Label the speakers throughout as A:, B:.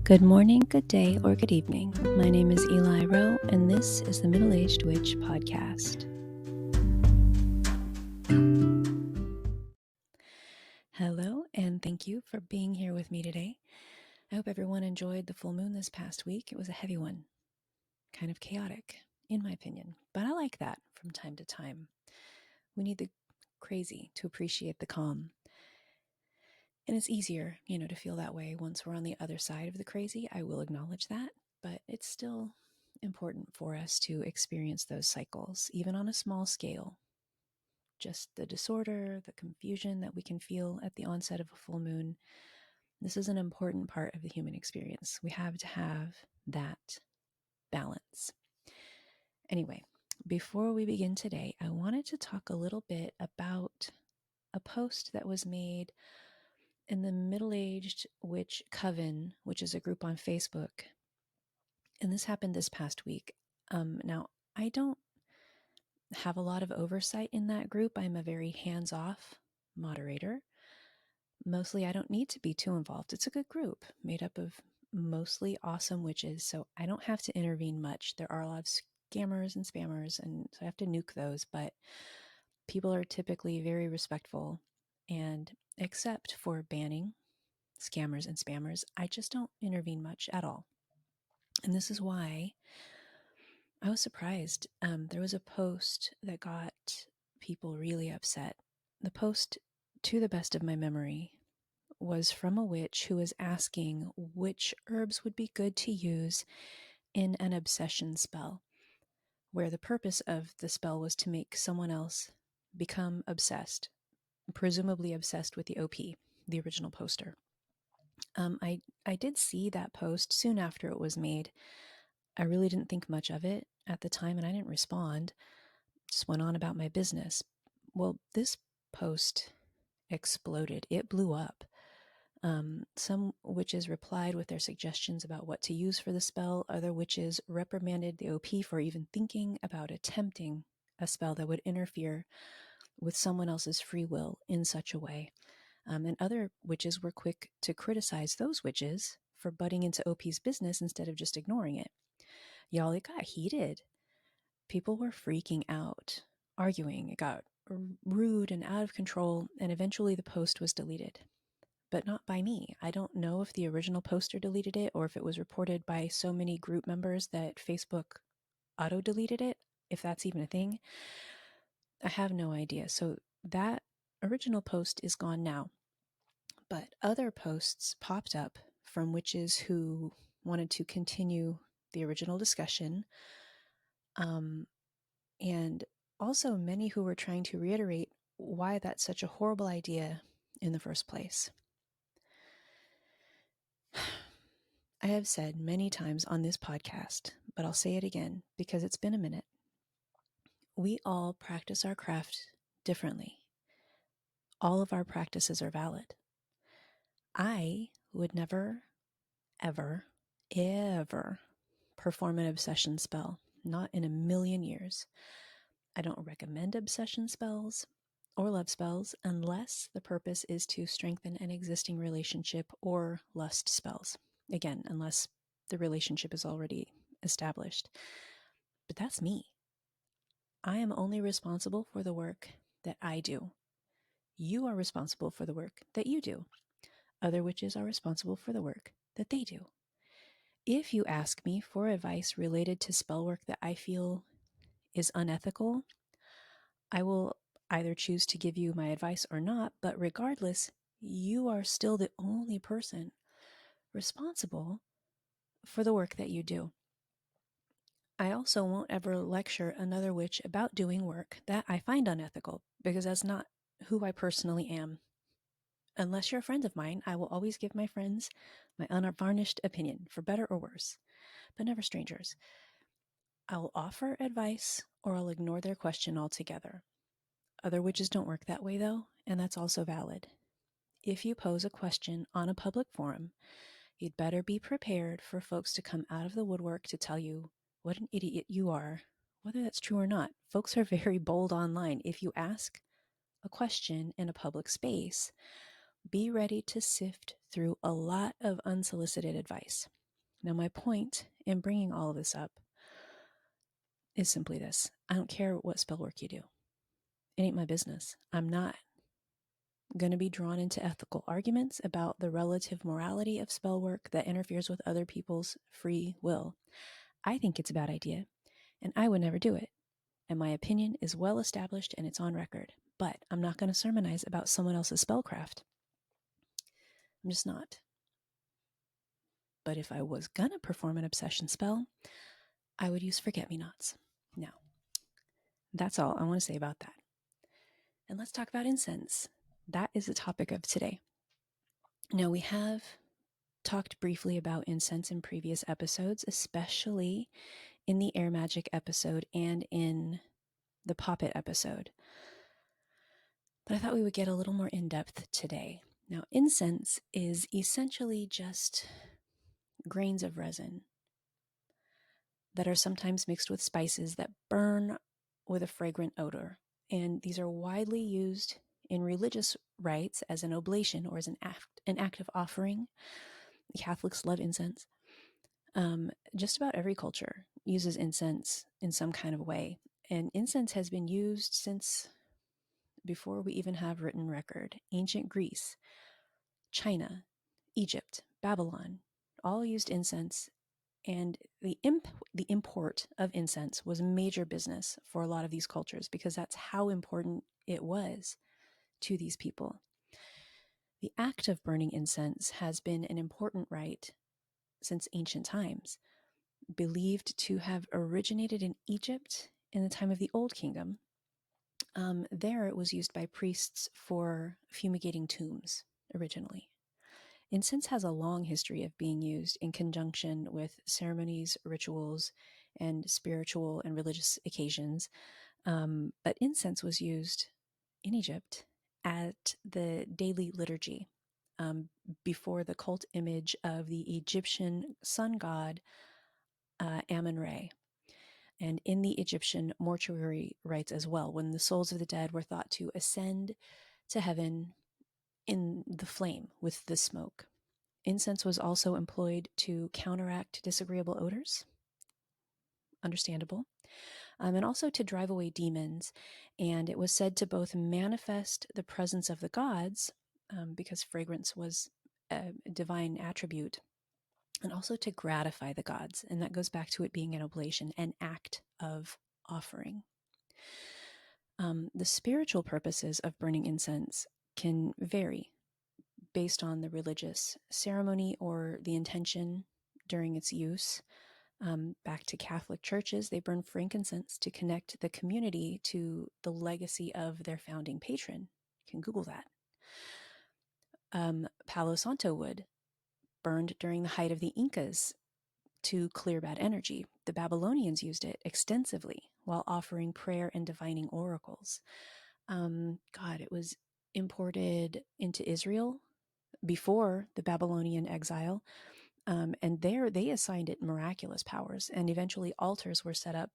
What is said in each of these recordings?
A: Good morning, good day, or good evening. My name is Eli Rowe, and this is the Middle-Aged Witch Podcast. Hello, and thank you for being here with me today. I hope everyone enjoyed the full moon this past week. It was a heavy one, kind of chaotic, in my opinion, but I like that from time to time. We need the crazy to appreciate the calm. And it's easier, to feel that way once we're on the other side of the crazy. I will acknowledge that, but it's still important for us to experience those cycles, even on a small scale. Just the disorder, the confusion that we can feel at the onset of a full moon. This is an important part of the human experience. We have to have that balance. Anyway, before we begin today, I wanted to talk a little bit about a post that was made in the Middle-Aged Witch Coven, which is a group on Facebook. And this happened this past week. Now, I don't have a lot of oversight in that group. I'm a very hands-off moderator. Mostly, I don't need to be too involved. It's a good group made up of mostly awesome witches, so I don't have to intervene much. There are a lot of scammers and spammers, and so I have to nuke those, but people are typically very respectful, and except for banning scammers and spammers, I just don't intervene much at all. And this is why I was surprised. There was a post that got people really upset. The post, to the best of my memory, was from a witch who was asking which herbs would be good to use in an obsession spell, where the purpose of the spell was to make someone else become obsessed, presumably obsessed with the OP, the original poster. I did see that post soon after it was made. I really didn't think much of it at the time, and I didn't respond. Just went on about my business. Well, this post exploded. It blew up. Some witches replied with their suggestions about what to use for the spell. Other witches reprimanded the OP for even thinking about attempting a spell that would interfere with someone else's free will in such a way. And other witches were quick to criticize those witches for butting into OP's business instead of just ignoring it. Y'all, it got heated. People were freaking out, arguing. It got rude and out of control, and eventually the post was deleted. But not by me. I don't know if the original poster deleted it or if it was reported by so many group members that Facebook auto-deleted it, if that's even a thing. I have no idea. So that original post is gone now. But other posts popped up from witches who wanted to continue the original discussion, and also many who were trying to reiterate why that's such a horrible idea in the first place. I have said many times on this podcast, but I'll say it again because it's been a minute. We all practice our craft differently. All of our practices are valid. I would never, ever, ever perform an obsession spell. Not in a million years. I don't recommend obsession spells or love spells unless the purpose is to strengthen an existing relationship, or lust spells. Again, unless the relationship is already established. But that's me. I am only responsible for the work that I do. You are responsible for the work that you do. Other witches are responsible for the work that they do. If you ask me for advice related to spell work that I feel is unethical, I will either choose to give you my advice or not, but regardless, you are still the only person responsible for the work that you do. I also won't ever lecture another witch about doing work that I find unethical, because that's not who I personally am. Unless you're a friend of mine, I will always give my friends my unvarnished opinion, for better or worse, but never strangers. I will offer advice, or I'll ignore their question altogether. Other witches don't work that way, though, and that's also valid. If you pose a question on a public forum, you'd better be prepared for folks to come out of the woodwork to tell you what an idiot you are, whether that's true or not. Folks are very bold online. If you ask a question in a public space, be ready to sift through a lot of unsolicited advice. Now, my point in bringing all of this up is simply this: I don't care what spell work you do, it ain't my business. I'm not going to be drawn into ethical arguments about the relative morality of spell work that interferes with other people's free will. I think it's a bad idea, and I would never do it. And my opinion is well established and it's on record. But I'm not going to sermonize about someone else's spellcraft. I'm just not. But if I was going to perform an obsession spell, I would use forget-me-nots. Now, that's all I want to say about that. And let's talk about incense. That is the topic of today. Now, we have talked briefly about incense in previous episodes, especially in the air magic episode and in the poppet episode. But I thought we would get a little more in-depth today. Now, incense is essentially just grains of resin that are sometimes mixed with spices that burn with a fragrant odor. And these are widely used in religious rites as an oblation or as an act of offering. Catholics love incense. Just about every culture uses incense in some kind of way. And incense has been used since before we even have written record. Ancient Greece, China, Egypt, Babylon, all used incense. And the import of incense was major business for a lot of these cultures because that's how important it was to these people. The act of burning incense has been an important rite since ancient times, believed to have originated in Egypt in the time of the Old Kingdom. There it was used by priests for fumigating tombs originally. Incense has a long history of being used in conjunction with ceremonies, rituals, and spiritual and religious occasions. But incense was used in Egypt at the daily liturgy before the cult image of the Egyptian sun god Amun-Re, and in the Egyptian mortuary rites as well, when the souls of the dead were thought to ascend to heaven in the flame with the smoke. Incense was also employed to counteract disagreeable odors, understandable, and also to drive away demons. And it was said to both manifest the presence of the gods, because fragrance was a divine attribute, and also to gratify the gods. And that goes back to it being an oblation, an act of offering. The spiritual purposes of burning incense can vary based on the religious ceremony or the intention during its use. Back to Catholic churches, they burn frankincense to connect the community to the legacy of their founding patron. You can Google that. Palo Santo wood, burned during the height of the Incas to clear bad energy. The Babylonians used it extensively while offering prayer and divining oracles. It was imported into Israel before the Babylonian exile. And there they assigned it miraculous powers, and eventually altars were set up,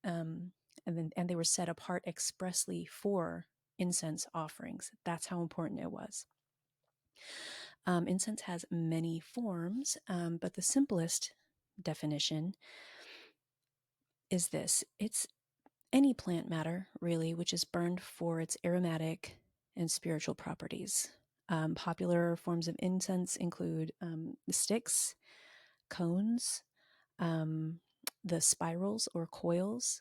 A: and they were set apart expressly for incense offerings. That's how important it was. Incense has many forms, but the simplest definition is this: it's any plant matter, really, which is burned for its aromatic and spiritual properties. Popular forms of incense include sticks, cones, the spirals or coils.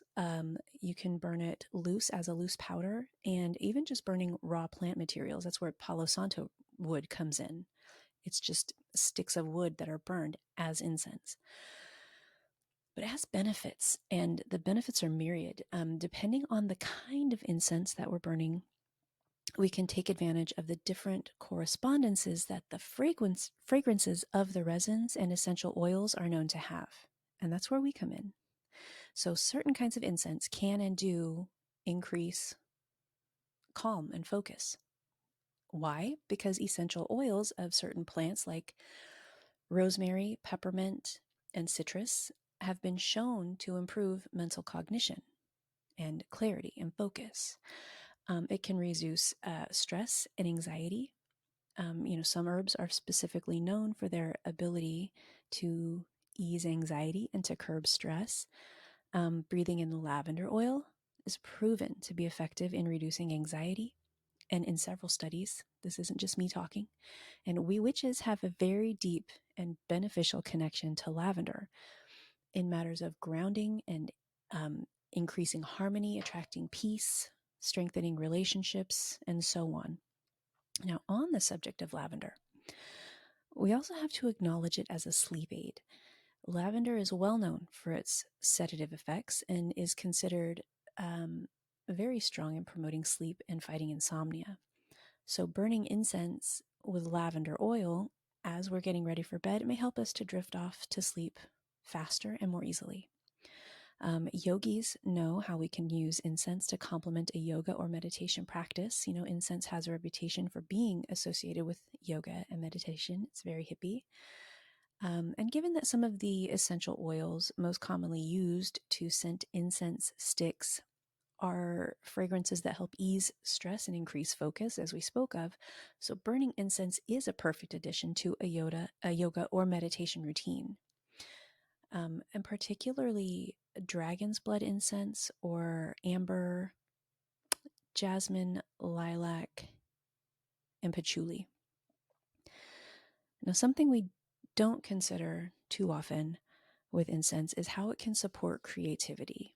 A: You can burn it loose as a loose powder, and even just burning raw plant materials. That's where Palo Santo wood comes in. It's just sticks of wood that are burned as incense. But it has benefits, and the benefits are myriad. Depending on the kind of incense that we're burning, we can take advantage of the different correspondences that the fragrances of the resins and essential oils are known to have. And that's where we come in. So certain kinds of incense can and do increase calm and focus. Why? Because essential oils of certain plants like rosemary, peppermint, and citrus have been shown to improve mental cognition and clarity and focus. It can reduce stress and anxiety. Some herbs are specifically known for their ability to ease anxiety and to curb stress. Breathing in lavender oil is proven to be effective in reducing anxiety. And in several studies, this isn't just me talking, and we witches have a very deep and beneficial connection to lavender in matters of grounding and increasing harmony, attracting peace, strengthening relationships, and so on. Now, on the subject of lavender, we also have to acknowledge it as a sleep aid. Lavender is well known for its sedative effects and is considered very strong in promoting sleep and fighting insomnia. So, burning incense with lavender oil as we're getting ready for bed may help us to drift off to sleep faster and more easily. Yogis know how we can use incense to complement a yoga or meditation practice. Incense has a reputation for being associated with yoga and meditation. It's very hippie. And given that some of the essential oils most commonly used to scent incense sticks are fragrances that help ease stress and increase focus, as we spoke of, so burning incense is a perfect addition to a yoga or meditation routine. And particularly dragon's blood incense or amber, jasmine, lilac, and patchouli. Now, something we don't consider too often with incense is how it can support creativity.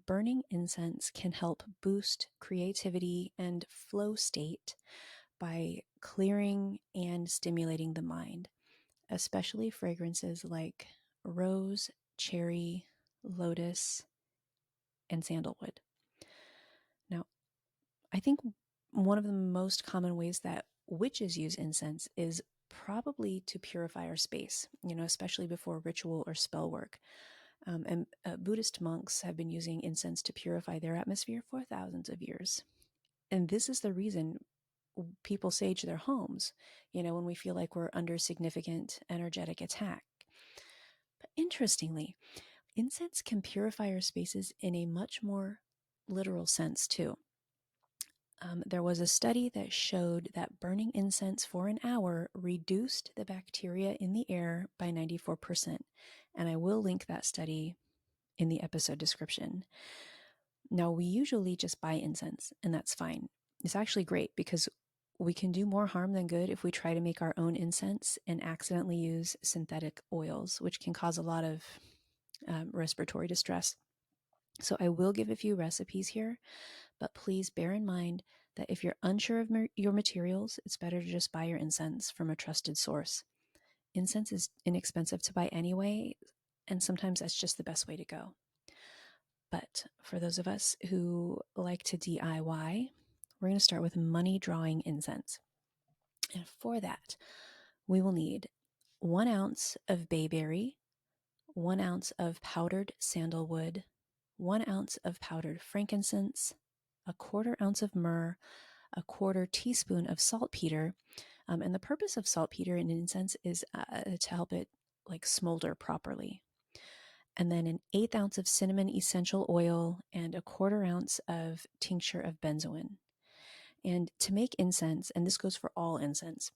A: Burning incense can help boost creativity and flow state by clearing and stimulating the mind, especially fragrances like rose, cherry, lotus, and sandalwood. Now, I think one of the most common ways that witches use incense is probably to purify our space, especially before ritual or spell work. And Buddhist monks have been using incense to purify their atmosphere for thousands of years. And this is the reason people sage their homes, when we feel like we're under significant energetic attack. But interestingly, incense can purify our spaces in a much more literal sense, too. There was a study that showed that burning incense for an hour reduced the bacteria in the air by 94%. And I will link that study in the episode description. Now, we usually just buy incense, and that's fine. It's actually great because we can do more harm than good if we try to make our own incense and accidentally use synthetic oils, which can cause a lot of respiratory distress. So I will give a few recipes here, but please bear in mind that if you're unsure of your materials, it's better to just buy your incense from a trusted source. Incense is inexpensive to buy anyway, and sometimes that's just the best way to go. But for those of us who like to DIY, we're going to start with money drawing incense. And for that, we will need 1 ounce of bayberry, 1 ounce of powdered sandalwood, 1 ounce of powdered frankincense, 1/4 ounce of myrrh, 1/4 teaspoon of saltpeter. And the purpose of saltpeter in incense is to help it smolder properly. And then 1/8 ounce of cinnamon essential oil and 1/4 ounce of tincture of benzoin. And to make incense, and this goes for all incense,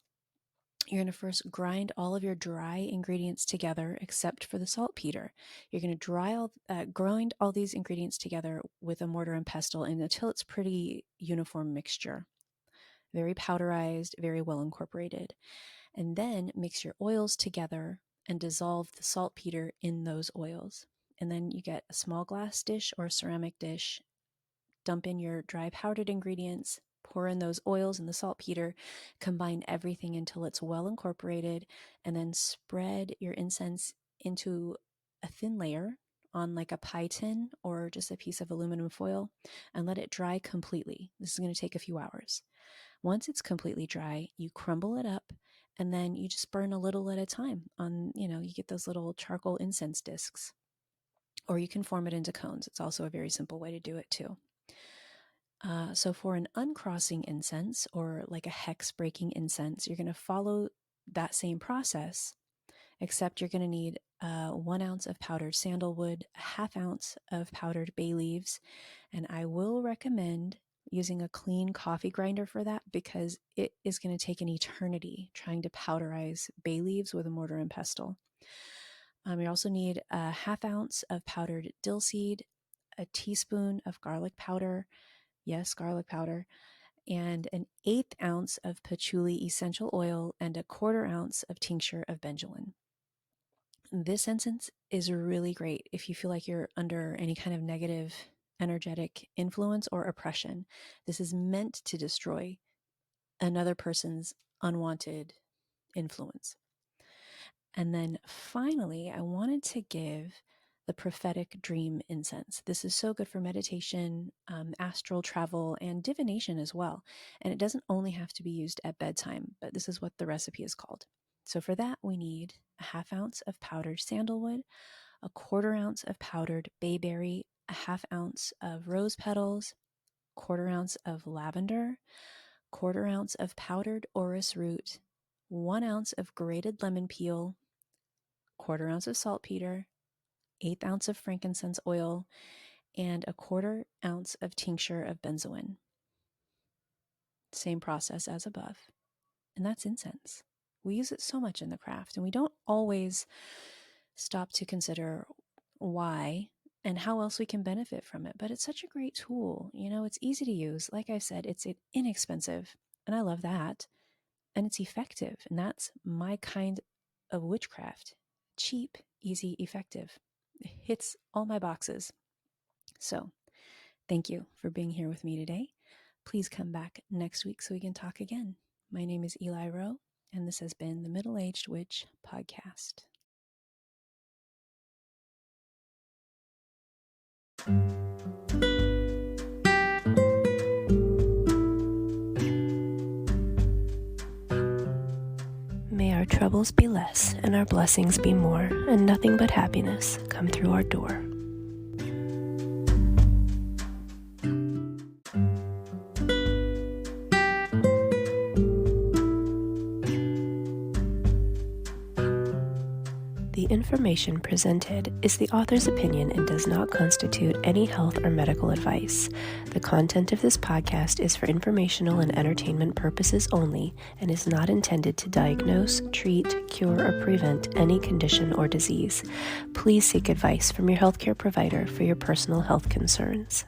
A: you're going to first grind all of your dry ingredients together except for the saltpeter. You're going to grind all these ingredients together with a mortar and pestle until it's pretty uniform mixture. Very powderized, very well incorporated. And then mix your oils together and dissolve the saltpeter in those oils. And then you get a small glass dish or a ceramic dish, dump in your dry powdered ingredients, pour in those oils and the saltpeter, combine everything until it's well incorporated, and then spread your incense into a thin layer on like a pie tin or just a piece of aluminum foil and let it dry completely. This is going to take a few hours. Once it's completely dry, you crumble it up and then you just burn a little at a time on, you get those little charcoal incense discs, or you can form it into cones. It's also a very simple way to do it too. So for an uncrossing incense or like a hex breaking incense, you're going to follow that same process, except you're going to need 1 ounce of powdered sandalwood, 1/2 ounce of powdered bay leaves, and I will recommend using a clean coffee grinder for that because it is going to take an eternity trying to powderize bay leaves with a mortar and pestle. You also need a ½ ounce of powdered dill seed, a teaspoon of garlic powder, yes, garlic powder, and an 1/8 ounce of patchouli essential oil and a 1/4 ounce of tincture of benjoin. This incense is really great if you feel like you're under any kind of negative energetic influence or oppression. This is meant to destroy another person's unwanted influence. And then finally, I wanted to give the prophetic dream incense. This is so good for meditation, astral travel, and divination as well. And it doesn't only have to be used at bedtime, but this is what the recipe is called. So for that, we need a ½ ounce of powdered sandalwood, a 1/4 ounce of powdered bayberry, a ½ ounce of rose petals, 1/4 ounce of lavender, 1/4 ounce of powdered orris root, 1 ounce of grated lemon peel, 1/4 ounce of saltpeter, 1/8 ounce of frankincense oil, and a 1/4 ounce of tincture of benzoin. Same process as above. And that's incense. We use it so much in the craft, and we don't always stop to consider why and how else we can benefit from it. But it's such a great tool. You know, it's easy to use. Like I said, it's inexpensive, and I love that. And it's effective, and that's my kind of witchcraft. Cheap, easy, effective. It hits all my boxes. So thank you for being here with me today. Please come back next week so we can talk again. My name is Eli Rowe, and this has been the Middle-Aged Witch Podcast. May our troubles be less and our blessings be more, and nothing but happiness come through our door. The information presented is the author's opinion and does not constitute any health or medical advice. The content of this podcast is for informational and entertainment purposes only and is not intended to diagnose, treat, cure, or prevent any condition or disease. Please seek advice from your healthcare provider for your personal health concerns.